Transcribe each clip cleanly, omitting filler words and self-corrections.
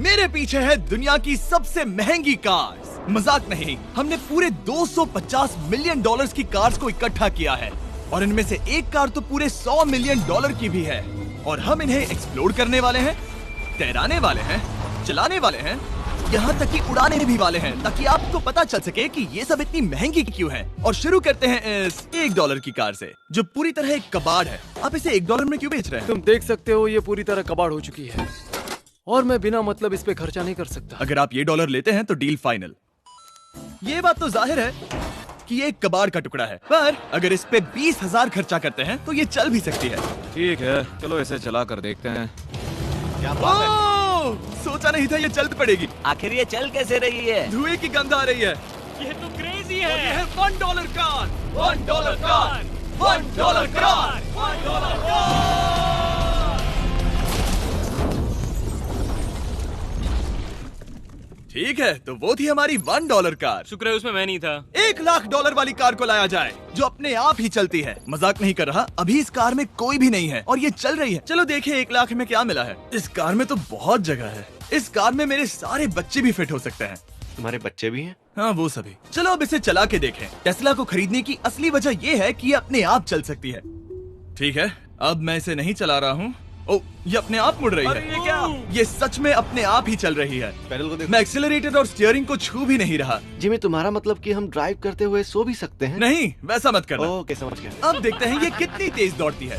मेरे पीछे है दुनिया की सबसे महंगी कार्स। मजाक नहीं, हमने पूरे 250 मिलियन डॉलर्स की कार्स को इकट्ठा किया है और इनमें से एक कार तो पूरे 100 मिलियन डॉलर की भी है। और हम इन्हें एक्सप्लोर करने वाले हैं, तैराने वाले हैं, चलाने वाले हैं, यहाँ तक कि उड़ाने भी वाले हैं, ताकि आपको पता चल सके कि ये सब इतनी महंगी क्यों है। और शुरू करते हैं इस $1 की कार से, जो पूरी तरह एक कबाड़ है। आप इसे $1 में क्यों बेच रहे हैं? तुम देख सकते हो ये पूरी तरह कबाड़ हो चुकी है और मैं बिना मतलब इस पे खर्चा नहीं कर सकता। अगर आप ये $1 लेते हैं तो डील फाइनल। ये बात तो जाहिर है कि ये एक कबाड़ का टुकड़ा है, पर अगर इस पे 20,000 खर्चा करते हैं तो ये चल भी सकती है। ठीक है, चलो इसे चला कर देखते हैं। क्या बात है? सोचा नहीं था ये चल पड़ेगी। आखिर ये चल कैसे रही है? धुएं की गंध आ रही है। ये तो क्रेजी है। और ये है $1 कार, $1 कार, $1 कार, $1 कार। ठीक है, तो वो थी हमारी $1 कार। शुक्र है उसमें मैं नहीं था। $1,00,000 वाली कार को लाया जाए, जो अपने आप ही चलती है। मजाक नहीं कर रहा, अभी इस कार में कोई भी नहीं है और ये चल रही है। चलो देखें 1 लाख में क्या मिला है। इस कार में तो बहुत जगह है। इस कार में मेरे सारे बच्चे भी फिट हो सकते हैं। तुम्हारे बच्चे भी हैं? हाँ, वो सभी। चलो अब इसे चला के देखें। टेस्ला को खरीदने की असली वजह ये है कि ये अपने आप चल सकती है। ठीक है, अब मैं इसे नहीं चला रहा हूँ। ओ, ये अपने आप मुड़ रही है। ये क्या? ये सच में अपने आप ही चल रही है। पैडल को देखो। मैं एक्सेलरेटर और स्टीयरिंग को छू भी नहीं रहा। जिमी, तुम्हारा मतलब कि हम ड्राइव करते हुए सो भी सकते हैं? नहीं, वैसा मत करना। ओके, समझ गया। अब देखते हैं ये कितनी तेज दौड़ती है।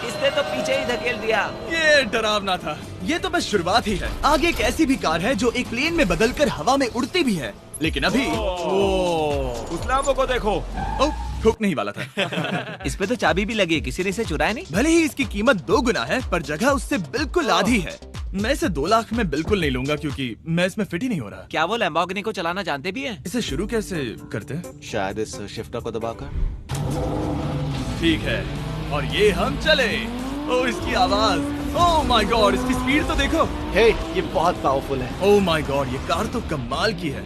इसने तो पीछे ही धकेल दिया। ये डरावना था। ये तो बस शुरुआत ही है। आगे एक ऐसी भी कार है जो एक प्लेन में बदलकर हवा में उड़ती भी है, लेकिन अभी उस लैम्बो को देखो। ओ, ठोक नहीं वाला था। इस पे तो चाबी भी लगी है, किसी ने इसे चुराया नहीं। भले ही इसकी कीमत 2 गुना है, पर जगह उससे बिल्कुल आधी है। मैं इसे 2 लाख में बिल्कुल नहीं लूंगा, क्योंकि मैं इसमें फिट ही नहीं हो रहा। क्या वो लैम्बोर्गिनी को चलाना जानते भी हैं? इसे शुरू कैसे करते हैं? शायद इस शिफ्टर को दबाकर। ठीक है, और ये हम चले। ओ, इसकी आवाज, ओह माय गॉड, इसकी स्पीड तो देखो। हे, ये बहुत पावरफुल है। ओह माय गॉड, ये कार तो कमाल की है।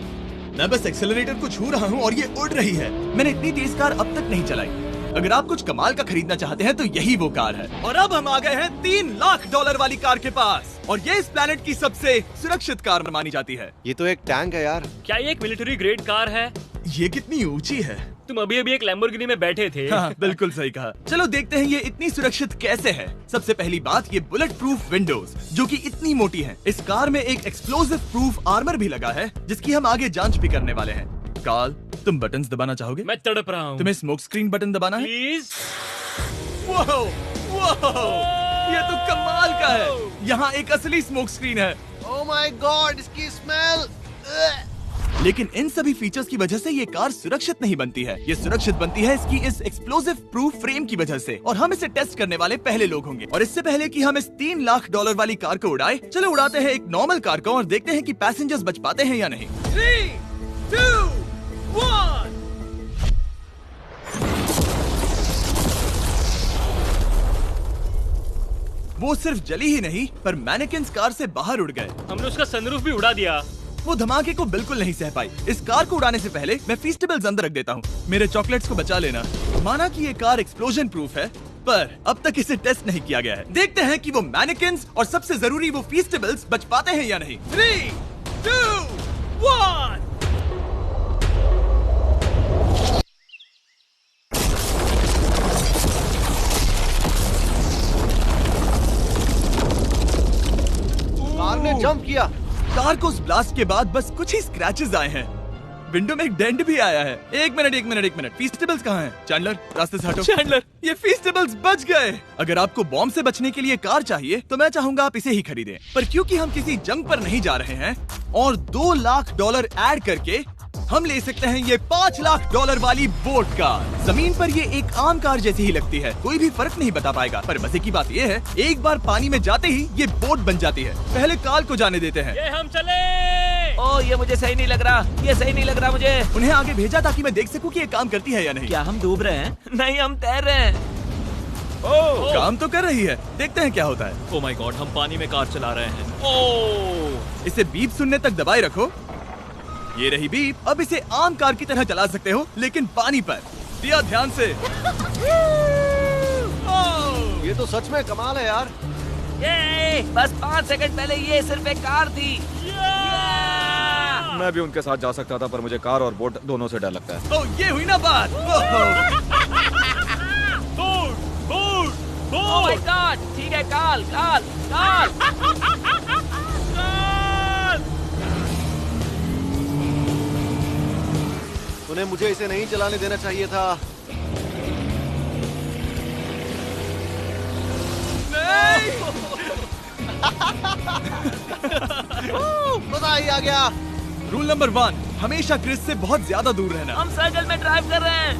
मैं बस एक्सेलरेटर को छू रहा हूँ और ये उड़ रही है। मैंने इतनी तेज कार अब तक नहीं चलाई। अगर आप कुछ कमाल का खरीदना चाहते हैं तो यही वो कार है। और अब हम आ गए हैं $3 लाख वाली कार के पास, और ये इस प्लेनेट की सबसे सुरक्षित कार मानी जाती है। ये तो एक टैंक है यार। क्या ये एक मिलिट्री ग्रेड कार है? ये कितनी ऊंची है। तुम अभी अभी एक लैम्बोर्गिनी में बैठे थे। हाँ, बिल्कुल सही कहा। चलो देखते हैं ये इतनी सुरक्षित कैसे है। सबसे पहली बात, ये बुलेट प्रूफ विंडोज, जो कि इतनी मोटी हैं। इस कार में एक एक्सप्लोसिव प्रूफ आर्मर भी लगा है, जिसकी हम आगे जांच भी करने वाले हैं। कार्ल, तुम बटन्स दबाना चाहोगे? मैं तड़प रहा हूँ। तुम्हें स्मोक स्क्रीन बटन दबाना है? प्लीज। वाह, वाह, ये तो कमाल का है। यहाँ एक असली स्मोक स्क्रीन है। ओह माय गॉड, इसकी स्मेल। लेकिन इन सभी फीचर्स की वजह से ये कार सुरक्षित नहीं बनती है। ये सुरक्षित बनती है इसकी इस एक्सप्लोसिव प्रूफ फ्रेम की वजह से, और हम इसे टेस्ट करने वाले पहले लोग होंगे। और इससे पहले कि हम इस $3 लाख वाली कार को उड़ाए, चलो उड़ाते हैं एक नॉर्मल कार को और देखते हैं कि पैसेंजर्स बच पाते हैं या नहीं। 3, 2, 1। वो सिर्फ जली ही नहीं, पर मैनेकिन्स कार से बाहर उड़ गए। हमने उसका सनरूफ भी उड़ा दिया। वो धमाके को बिल्कुल नहीं सह पाई। इस कार को उड़ाने से पहले मैं फीस्टेबल्स अंदर रख देता हूँ। मेरे चॉकलेट्स को बचा लेना। माना कि ये कार एक्सप्लोजन प्रूफ है, पर अब तक इसे टेस्ट नहीं किया गया है। देखते हैं कि वो मैनेकिन्स और सबसे जरूरी वो फीस्टेबल्स बच पाते हैं या नहीं। 3, 2, 1। कार ने जंप किया। कार को उस ब्लास्ट के बाद बस कुछ ही स्क्रैचेस आए हैं। विंडो में एक डेंट भी आया है। एक मिनट, फीस्टेबल्स कहाँ हैं? चैंडलर, रास्ते से हटो। चैंडलर, ये फीस्टेबल्स बच गए। अगर आपको बॉम्ब से बचने के लिए कार चाहिए तो मैं चाहूंगा आप इसे ही खरीदें। पर क्योंकि हम किसी जंग पर नहीं जा रहे हैं और $2 लाख ऐड करके हम ले सकते हैं ये $5 लाख वाली बोट कार। जमीन पर ये एक आम कार जैसी ही लगती है, कोई भी फर्क नहीं बता पाएगा। पर मजे की बात ये है, एक बार पानी में जाते ही ये बोट बन जाती है। पहले कार्ल को जाने देते हैं। ये हम चले। ओ, ये मुझे सही नहीं लग रहा। ये सही नहीं लग रहा मुझे। उन्हें आगे भेजा ताकि मैं देख सकूं कि ये काम करती है या नहीं। क्या हम डूब रहे हैं? नहीं, हम तैर रहे हैं। ओह, काम तो कर रही है। देखते हैं क्या होता है। ओह माय गॉड, हम पानी में कार चला रहे हैं। ओह, इसे बीप सुनने तक दबाए रखो। ये रही बीप। अब इसे आम कार की तरह चला सकते हो, लेकिन पानी पर। दिया ध्यान से। ये तो सच में कमाल है यार। ये बस 5 सेकंड पहले ये सिर्फ एक कार थी। मैं भी उनके साथ जा सकता था, पर मुझे कार और बोट दोनों से डर लगता है। तो ये हुई ना बात। ओह माय गॉड, ठीक है, काल काल काल। उन्हें मुझे इसे नहीं चलाने देना चाहिए था। मजा ही आ गया। रूल नंबर 1, हमेशा क्रिस से बहुत ज्यादा दूर रहना। हम सर्कल में ड्राइव कर रहे हैं।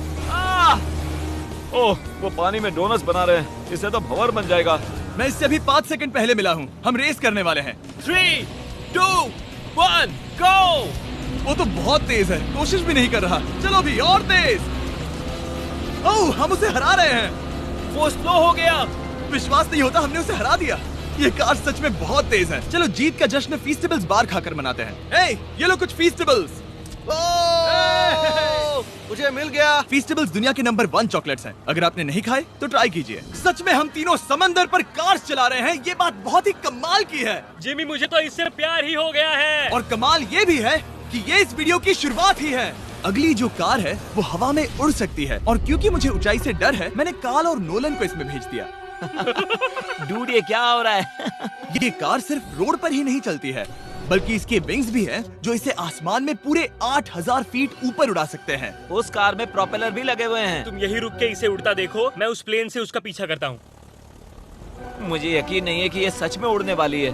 ओह, वो पानी में डोनट्स बना रहे हैं। इससे तो भंवर बन जाएगा। मैं इससे अभी 5 सेकंड पहले मिला हूँ। हम रेस करने वाले हैं। 3, 2, 1, go! वो तो बहुत तेज है, कोशिश भी नहीं कर रहा। चलो भी और तेज। ओह, हम उसे हरा रहे हैं। वो स्लो हो गया। विश्वास नहीं होता, हमने उसे हरा दिया। ये कार सच में बहुत तेज है। चलो जीत का जश्न फीस्टेबल्स बार खाकर मनाते हैं। ए, ये लो कुछ फीस्टेबल्स। मुझे मिल गया। फीस्टेबल्स दुनिया के नंबर 1 चॉकलेट्स हैं। अगर आपने नहीं खाए तो ट्राई कीजिए। सच में हम तीनों समंदर पर कार चला रहे हैं। ये बात बहुत ही कमाल की है। जिमी, मुझे तो इससे प्यार ही हो गया है। और कमाल ये भी है कि ये इस वीडियो की शुरुआत ही है। अगली जो कार है वो हवा में उड़ सकती है, और क्योंकि मुझे ऊंचाई से डर है, मैंने काल और नोलन को इसमें भेज दिया। डूड, ये क्या हो रहा है? ये कार सिर्फ रोड पर ही नहीं चलती है, बल्कि इसके विंग्स भी हैं जो इसे आसमान में पूरे 8000 फीट ऊपर उड़ा सकते हैं। उस कार में प्रोपेलर भी लगे हुए हैं। तुम यही रुक के इसे उड़ता देखो, मैं उस प्लेन से उसका पीछा करता हूँ। मुझे यकीन नहीं है कि ये सच में उड़ने वाली है।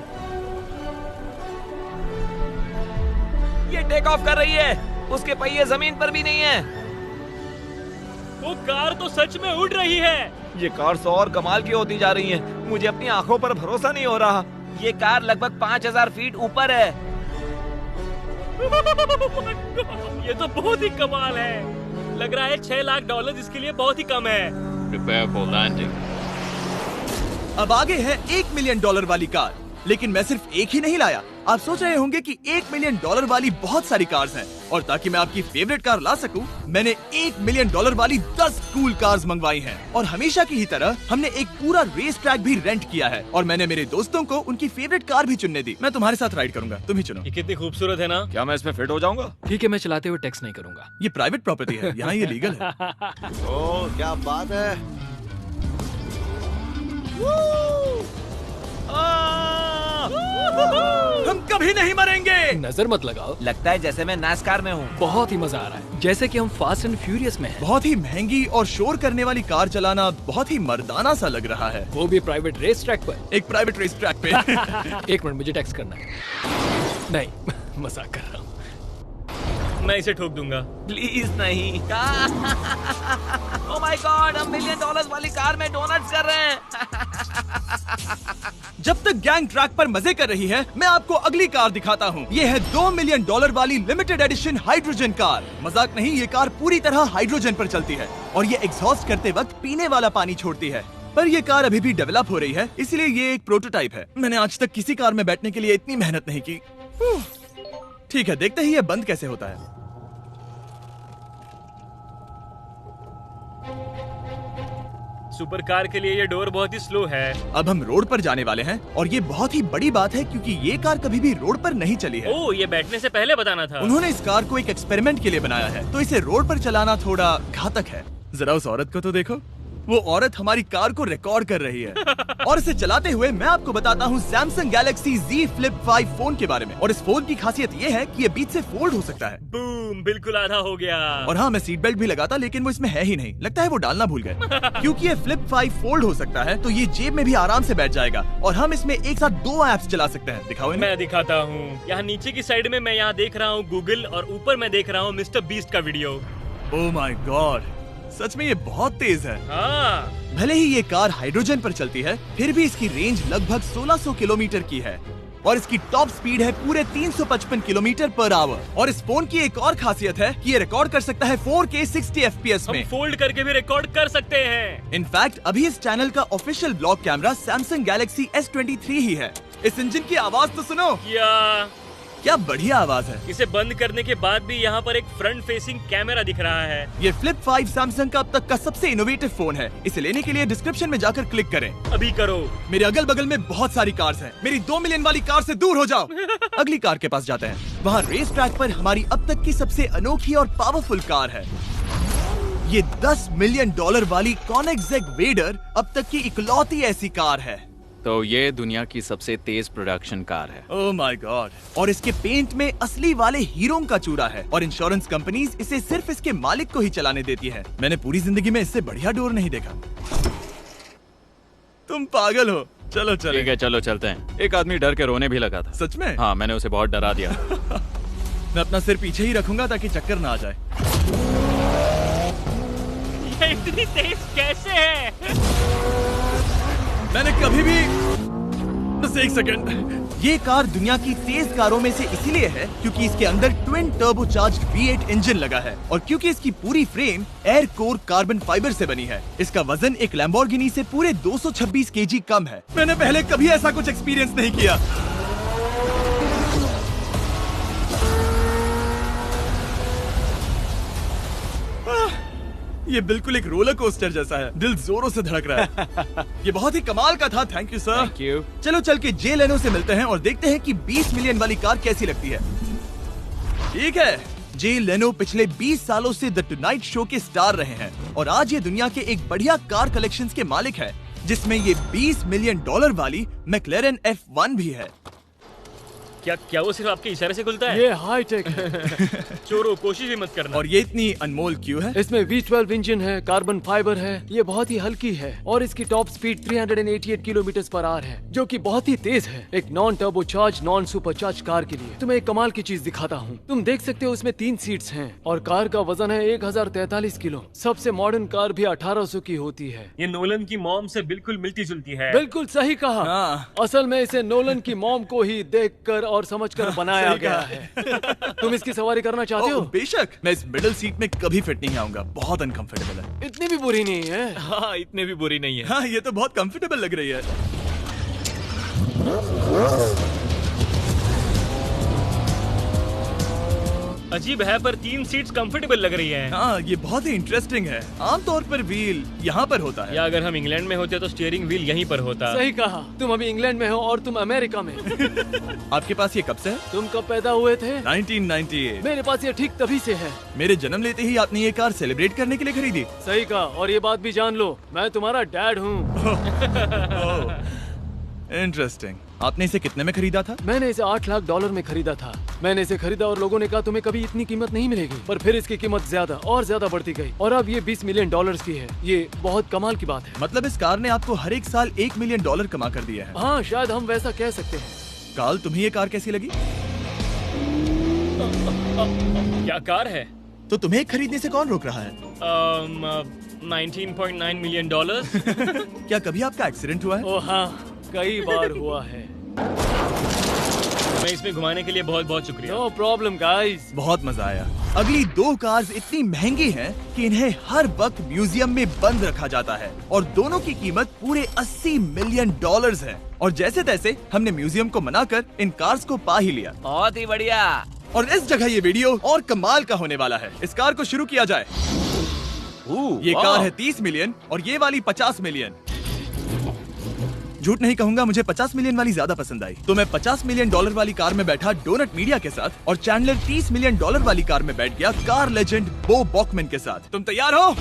ये टेक ऑफ कर रही है। उसके पहिए जमीन पर भी नहीं है। वो कार तो सच में उड़ रही है। ये कार 100 और कमाल की होती जा रही है। मुझे अपनी आंखों पर भरोसा नहीं हो रहा। ये कार लगभग 5000 फीट ऊपर है। ये तो बहुत ही कमाल है। लग रहा है $6 लाख इसके लिए बहुत ही कम है। Prepare for landing. अब आगे है $1 मिलियन वाली कार। लेकिन मैं सिर्फ एक ही नहीं लाया। आप सोच रहे होंगे कि $1 मिलियन वाली बहुत सारी कार्स हैं, और ताकि मैं आपकी फेवरेट कार ला सकूं, मैंने $1 मिलियन वाली 10 कूल कार्स मंगवाई हैं। और हमेशा की ही तरह हमने एक पूरा रेस ट्रैक भी रेंट किया है, और मैंने मेरे दोस्तों को उनकी फेवरेट कार भी चुनने दी। मैं तुम्हारे साथ राइड करूंगा, तुम ही चुनो। ये कितनी खूबसूरत है ना। क्या मैं इसमें फिट हो जाऊंगा? ठीक है, मैं चलाते हुए टेक्स्ट नहीं करूंगा। ये प्राइवेट प्रॉपर्टी है, यहाँ ये लीगल है। ओह, क्या बात है। हम कभी नहीं मरेंगे। नजर मत लगाओ। लगता है जैसे मैं नास्कार में हूँ। बहुत ही मजा आ रहा है, जैसे कि हम फास्ट एंड फ्यूरियस में हैं। बहुत ही महंगी और शोर करने वाली कार चलाना बहुत ही मर्दाना सा लग रहा है। वो भी प्राइवेट रेस ट्रैक पर। एक प्राइवेट रेस ट्रैक पे। 1 मिनट, मुझे टेक्स्ट करना है। नहीं, मजाक कर रहा हूँ। मैं इसे ठोक दूंगा। प्लीज नहीं। ओह माय गॉड, हम $1 मिलियन वाली कार में डोनट्स कर रहे हैं। जब तक गैंग ट्रैक पर मजे कर रही है, मैं आपको अगली कार दिखाता हूँ। ये है $2 मिलियन वाली लिमिटेड एडिशन हाइड्रोजन कार। मजाक नहीं, ये कार पूरी तरह हाइड्रोजन पर चलती है, और ये एग्जॉस्ट करते वक्त पीने वाला पानी छोड़ती है। पर ये कार अभी भी डेवलप हो रही है, इसलिए ये एक प्रोटोटाइप है। मैंने आज तक किसी कार में बैठने के लिए इतनी मेहनत नहीं की। ठीक है, देखते ही ये बंद कैसे होता है। सुपर कार के लिए ये डोर बहुत ही स्लो है। अब हम रोड पर जाने वाले हैं, और ये बहुत ही बड़ी बात है क्योंकि ये कार कभी भी रोड पर नहीं चली है। ओह, ये बैठने से पहले बताना था। उन्होंने इस कार को एक एक्सपेरिमेंट के लिए बनाया है, तो इसे रोड पर चलाना थोड़ा घातक है। जरा उस औरत को तो देखो, वो औरत हमारी कार को रिकॉर्ड कर रही है। और इसे चलाते हुए मैं आपको बताता हूँ Samsung Galaxy Z Flip 5 phone के बारे में। और इस फोन की खासियत ये है कि ये बीच से फोल्ड हो सकता है। बूम, बिल्कुल आधा हो गया। और हाँ, मैं सीट बेल्ट भी लगाता, लेकिन वो इसमें है ही नहीं। लगता है वो डालना भूल गए। क्योंकि ये Flip 5 फोल्ड हो सकता है, तो ये जेब में भी आराम से बैठ जाएगा, और हम इसमें एक साथ 2 ऐप्स चला सकते हैं। दिखाओ इन्हें। मैं दिखाता हूँ। यहाँ नीचे की साइड में मैं यहाँ देख रहा हूँ गूगल, और ऊपर मैं देख रहा हूँ मिस्टर बीस्ट का वीडियो। ओह माय गॉड, सच में ये बहुत तेज है। हाँ। भले ही ये कार हाइड्रोजन पर चलती है, फिर भी इसकी रेंज लगभग 1600 किलोमीटर की है, और इसकी टॉप स्पीड है पूरे 355 किलोमीटर पर आवर। और इस फोन की एक और खासियत है कि ये रिकॉर्ड कर सकता है 4K 60 FPS में। हम फोल्ड करके भी रिकॉर्ड कर सकते हैं। इनफैक्ट अभी इस चैनल का official blog camera Samsung Galaxy S23 ही है। इस इंजन की आवाज तो सुनो। या क्या बढ़िया आवाज है। इसे बंद करने के बाद भी यहाँ पर एक फ्रंट फेसिंग कैमरा दिख रहा है। ये फ्लिप 5 सैमसंग का अब तक का सबसे इनोवेटिव फोन है। इसे लेने के लिए डिस्क्रिप्शन में जाकर क्लिक करें। अभी करो। मेरे अगल बगल में बहुत सारी कार्स हैं। मेरी 2 मिलियन वाली कार से दूर हो जाओ। अगली कार के पास जाते हैं। वहाँ रेस ट्रैक पर हमारी अब तक की सबसे अनोखी और पावरफुल कार है। ये $10 मिलियन वाली Koenigsegg वेडर अब तक की इकलौती ऐसी कार है। तो ये दुनिया की सबसे तेज प्रोडक्शन कार है। Oh my God. और इसके पेंट में असली वाले हीरो का चूरा है और इंश्योरेंस कंपनीज इसे सिर्फ इसके मालिक को ही चलाने देती है। मैंने पूरी जिंदगी में इससे बढ़िया डोर नहीं देखा। तुम पागल हो। चलो चलो। ठीक है चलो चलते हैं। एक आदमी डर के रोने भी लगा था। सच में? हाँ, मैंने उसे बहुत डरा दिया। मैं अपना सिर पीछे ही रखूंगा ताकि चक्कर ना आ जाए। ये इतनी तेज कैसे है? मैंने कभी भी बस एक सेकंड। ये कार दुनिया की तेज कारों में से इसीलिए है क्योंकि इसके अंदर ट्विन टर्बोचार्ज्ड V8 इंजन लगा है और क्योंकि इसकी पूरी frame air core carbon fibre से बनी है। इसका वजन एक लैम्बोर्गिनी से पूरे 226 kg कम है। मैंने पहले कभी ऐसा कुछ एक्सपीरियंस नहीं किया। ये बिल्कुल एक रोलर कोस्टर जैसा है। दिल जोरों से धड़क रहा है। ये बहुत ही कमाल का था। Thank you sir. Thank you. चलो चल के जे लेनो से मिलते हैं और देखते हैं कि 20 मिलियन वाली कार कैसी लगती है। ठीक है। जे लेनो पिछले 20 सालों से द टुनाइट शो के स्टार रहे हैं और आज ये दुनिया के एक बढ़िया कार कलेक्शंस के मालिक है, जिसमें ये $20 मिलियन वाली मैक्लेरन F1 भी है। क्या वो सिर्फ आपके इशारे से खुलता है? ये हाई टेक है। चोरों, कोशिश भी मत करना। और ये इतनी अनमोल क्यों है? इसमें V12 इंजन है, कार्बन फाइबर है, ये बहुत ही हल्की है और इसकी टॉप स्पीड 388 किलोमीटर/आवर है, जो कि बहुत ही तेज है एक non turbocharge non supercharge car के लिए। तुम्हें एक कमाल की चीज दिखाता हूँ। तुम देख सकते हो इसमें 3 सीट्स हैं और कार का वजन है 1043 किलो। सबसे मॉडर्न कार भी 1800 की होती है। ये नोलन की मॉम से बिल्कुल मिलती जुलती है। बिल्कुल सही कहा। हाँ। असल में इसे नोलन की मॉम को ही देखकर और समझकर बनाया सही गया कहा। है। तुम इसकी सवारी करना चाहते हो? बेशक। मैं इस मिडिल सीट में कभी फिट नहीं आऊंगा। बहुत अनकंफर्टेबल है। इतनी भी बुरी नहीं है। हाँ, इतने भी बुरी नहीं है। हाँ, ये तो बहुत कंफर्टेबल लग रही है। अजीब है पर 3 सीट्स कंफर्टेबल लग रही हैं। हाँ, ये बहुत ही इंटरेस्टिंग है। आमतौर पर व्हील यहाँ पर होता है। या अगर हम इंग्लैंड में होते तो स्टीयरिंग व्हील यहीं पर होता। सही कहा। तुम अभी इंग्लैंड में हो और तुम अमेरिका में। आपके पास ये कब से है? तुम कब पैदा हुए थे? 1998। मेरे पास ये ठीक तभी से है। मेरे जन्म लेते ही आपने ये कार सेलिब्रेट करने के लिए खरीदी। सही कहा। और ये बात भी जान लो, मैं तुम्हारा डैड हूँ। इंटरेस्टिंग। आपने इसे कितने में खरीदा था? मैंने इसे $8 लाख में खरीदा था। मैंने इसे खरीदा और लोगों ने कहा तुम्हें कभी इतनी कीमत नहीं मिलेगी, पर फिर इसकी कीमत ज्यादा और ज्यादा बढ़ती गई और अब ये $20 मिलियन की है। ये बहुत कमाल की बात है। मतलब इस कार ने आपको हर एक साल $1 मिलियन कमा कर दिया है। हाँ, शायद हम वैसा कह सकते हैं। काल, तुम्हें ये कार कैसी लगी? क्या कार है? तो तुम्हें खरीदने से कौन रोक रहा है? 19.9 मिलियन। क्या कभी आपका एक्सीडेंट हुआ है? ओ हाँ, कई बार हुआ है। मैं इसमें घुमाने के लिए बहुत बहुत शुक्रिया। No problem guys. बहुत मजा आया। अगली 2 कार्स इतनी महंगी हैं कि इन्हें हर वक्त म्यूजियम में बंद रखा जाता है और दोनों की कीमत पूरे $80 मिलियन है। और जैसे तैसे हमने म्यूजियम को मनाकर इन कार्स को पा ही लिया। बहुत ही बढ़िया। और इस जगह ये वीडियो और कमाल का होने वाला है। इस कार को शुरू किया जाए। ये कार है 30 मिलियन और ये वाली 50 मिलियन। झूठ नहीं कहूंगा, मुझे 50 मिलियन वाली ज्यादा पसंद आई। तो मैं $50 मिलियन वाली कार में बैठा डोनट मीडिया के साथ और चैंडलर $30 मिलियन वाली कार में बैठ गया कार लेजेंड बो बॉकमैन के साथ। तुम तैयार हो?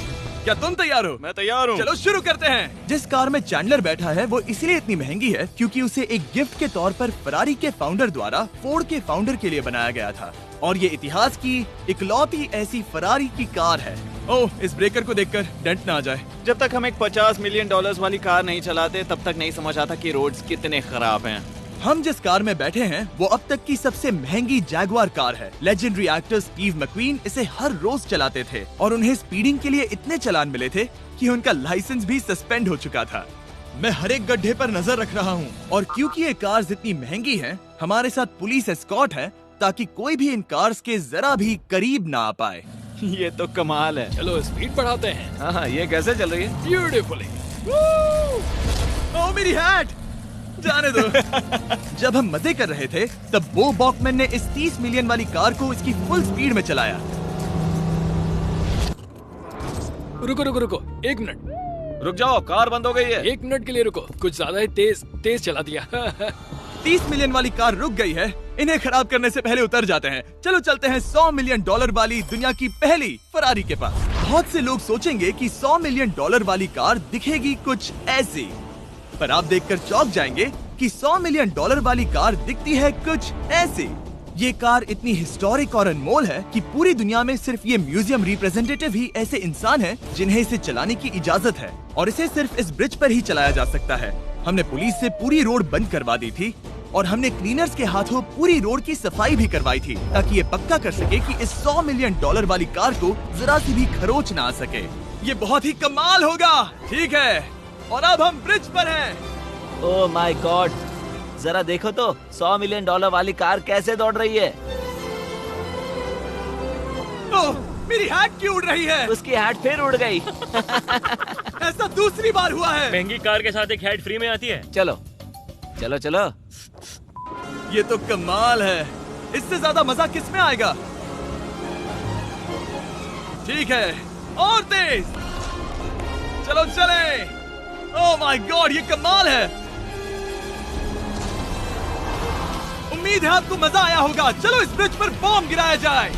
क्या तुम तैयार हो? मैं तैयार हूँ। चलो शुरू करते हैं। जिस कार में चैंडलर बैठा है वो इसलिए इतनी महंगी है क्योंकि उसे एक गिफ्ट के तौर पर फरारी के फाउंडर द्वारा फोर्ड के फाउंडर के लिए बनाया गया था और ये इतिहास की इकलौती ऐसी फरारी की कार है। ओह, इस ब्रेकर को देखकर डेंट ना आ जाए। जब तक हम एक $50 मिलियन वाली कार नहीं चलाते तब तक नहीं समझ आता कि रोड्स कितने खराब हैं। हम जिस कार में बैठे हैं वो अब तक की सबसे महंगी जैगवार कार है। लेजेंडरी एक्टर स्टीव मैक्वीन इसे हर रोज चलाते थे और उन्हें स्पीडिंग के लिए इतने चालान मिले थे कि उनका लाइसेंस भी सस्पेंड हो चुका था। मैं हर एक गड्ढे पर नजर रख रहा हूँ और क्योंकि ये कार्स इतनी महंगी हैं, हमारे साथ पुलिस एस्कॉर्ट है ताकि कोई भी इन कार्स के जरा भी करीब ना आ पाए। ये तो कमाल है। चलो स्पीड बढ़ाते हैं। हाँ, ये कैसे चल रही है? ब्यूटीफुली। ओह, मेरी हैट! जाने दो। जब हम मजे कर रहे थे तब बो बॉकमैन ने इस 30 मिलियन वाली कार को इसकी फुल स्पीड में चलाया। रुको रुको रुको, 1 मिनट। रुक जाओ, कार बंद हो गई है। 1 मिनट के लिए रुको, कुछ ज्यादा ही तेज चला दिया। 30 मिलियन वाली कार रुक गई है। इन्हें खराब करने से पहले उतर जाते हैं। चलो चलते हैं $100 मिलियन वाली दुनिया की पहली फरारी के पास। बहुत से लोग सोचेंगे कि $100 मिलियन वाली कार दिखेगी कुछ ऐसी, पर आप देखकर चौंक जाएंगे कि $100 मिलियन वाली कार दिखती है कुछ ऐसी। ये कार इतनी हिस्टोरिक और अनमोल है कि पूरी दुनिया में सिर्फ ये म्यूजियम रिप्रेजेंटेटिव ही ऐसे इंसान हैं जिन्हें इसे चलाने की इजाजत है, और इसे सिर्फ इस ब्रिज पर ही चलाया जा सकता है। हमने पुलिस से पूरी रोड बंद करवा दी थी और हमने क्लीनर्स के हाथों पूरी रोड की सफाई भी करवाई थी, ताकि ये पक्का कर सके कि इस $100 मिलियन वाली कार को जरा सी भी खरोच ना आ सके। ये बहुत ही कमाल होगा। ठीक है, और अब हम ब्रिज पर हैं। ओह माय गॉड, जरा देखो तो $100 मिलियन वाली कार कैसे दौड़ रही है। ओह, मेरी हैट क्यों उड़ रही है? उसकी हैट फिर उड़ गई। ऐसा दूसरी बार हुआ है। महंगी कार के साथ एक हैट फ्री में आती है। चलो चलो चलो। ये तो कमाल है। इससे ज्यादा मजा किस में आएगा? ठीक है, और तेज। चलो चले। ओह माय गॉड, ये कमाल है। उम्मीद है आपको मजा आया होगा। चलो इस ब्रिज पर बॉम्ब गिराया जाए।